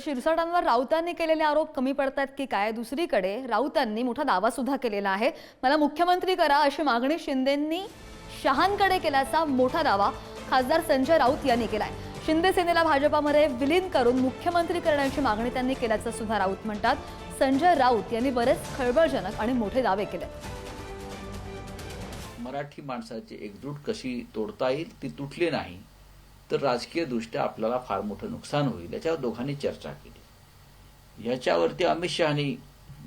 शिरसाटांवर राऊतांनी केलेले आरोप कमी पडतात की काय? दुसरीकडे राऊतांनी मोठा दावा सुद्धा केलेला आहे. मला मुख्यमंत्री करा अशी मागणी शिंदेंनी शहांकडे केल्याचा मोठा दावा खासदार संजय राऊत यांनी केलाय. शिंदे सेनेला भाजपामध्ये विलीन करून मुख्यमंत्री करण्याची मागणी त्यांनी केल्याचं सुद्धा राऊत म्हणतात. संजय राऊत यांनी बरेच खळबळजनक आणि मोठे दावे केले. मराठी माणसाची एकजूट कशी तोडता येईल ती तुटली नाही तर राजकीय दृष्ट्या आपल्याला फार मोठं नुकसान होईल याच्यावर दोघांनी चर्चा केली. याच्यावरती अमित शहानी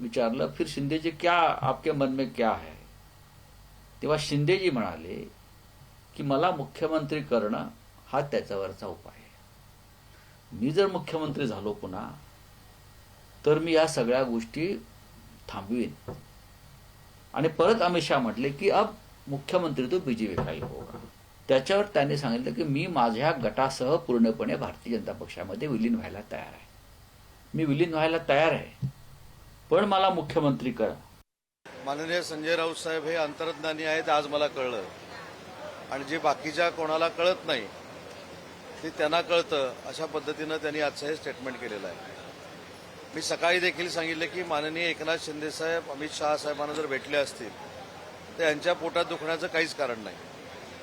विचारलं फिर शिंदेजी क्या आपके मन में क्या है? तेव्हा शिंदेजी म्हणाले की मला मुख्यमंत्री करणं हा त्याच्यावरचा उपाय आहे. मी जर मुख्यमंत्री झालो पुन्हा तर मी या सगळ्या गोष्टी थांबवीन. आणि परत अमित शहा म्हटले की अब मुख्यमंत्री तो बीजेपी का ही होगा. त्याच्यावर त्यांनी सांगितलं की मी माझ्या गटासह पूर्णपणे भारतीय जनता पक्षामध्ये विलीन व्हायला तयार आहे. मी विलीन व्हायला तयार आहे पण मला मुख्यमंत्री करा. माननीय संजय राऊत साहेब हे अंतर्ज्ञानी आहेत आज मला कळलं. आणि जे बाकीच्या कोणाला कळत नाही ते त्यांना कळतं अशा पद्धतीनं त्यांनी आजचं हे स्टेटमेंट केलेलं आहे. मी सकाळी देखील सांगितलं की माननीय एकनाथ शिंदे साहेब अमित शहा साहेबांना जर भेटले असतील तर यांच्या पोटात दुखण्याचं काहीच कारण नाही.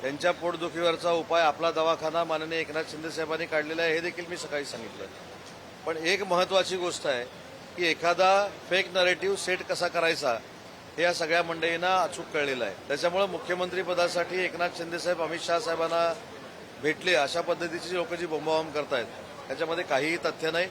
त्यांच्या पोटदुखीवरचा उपाय आपला दवाखाना माननीय एकनाथ शिंदे साहेबांनी काढलेला आहे हे देखील मी सकाळी सांगितलं. पण एक महत्त्वाची गोष्ट आहे की एखादा फेक नरेटिव्ह सेट कसा करायचा हे या सगळ्या मंडळींना अचूक कळलेलं आहे. त्याच्यामुळे मुख्यमंत्रीपदासाठी एकनाथ शिंदे साहेब अमित शहा साहेबांना भेटले अशा पद्धतीची लोक जी बोंबाबोंब करतायत त्याच्यामध्ये काहीही तथ्य नाही.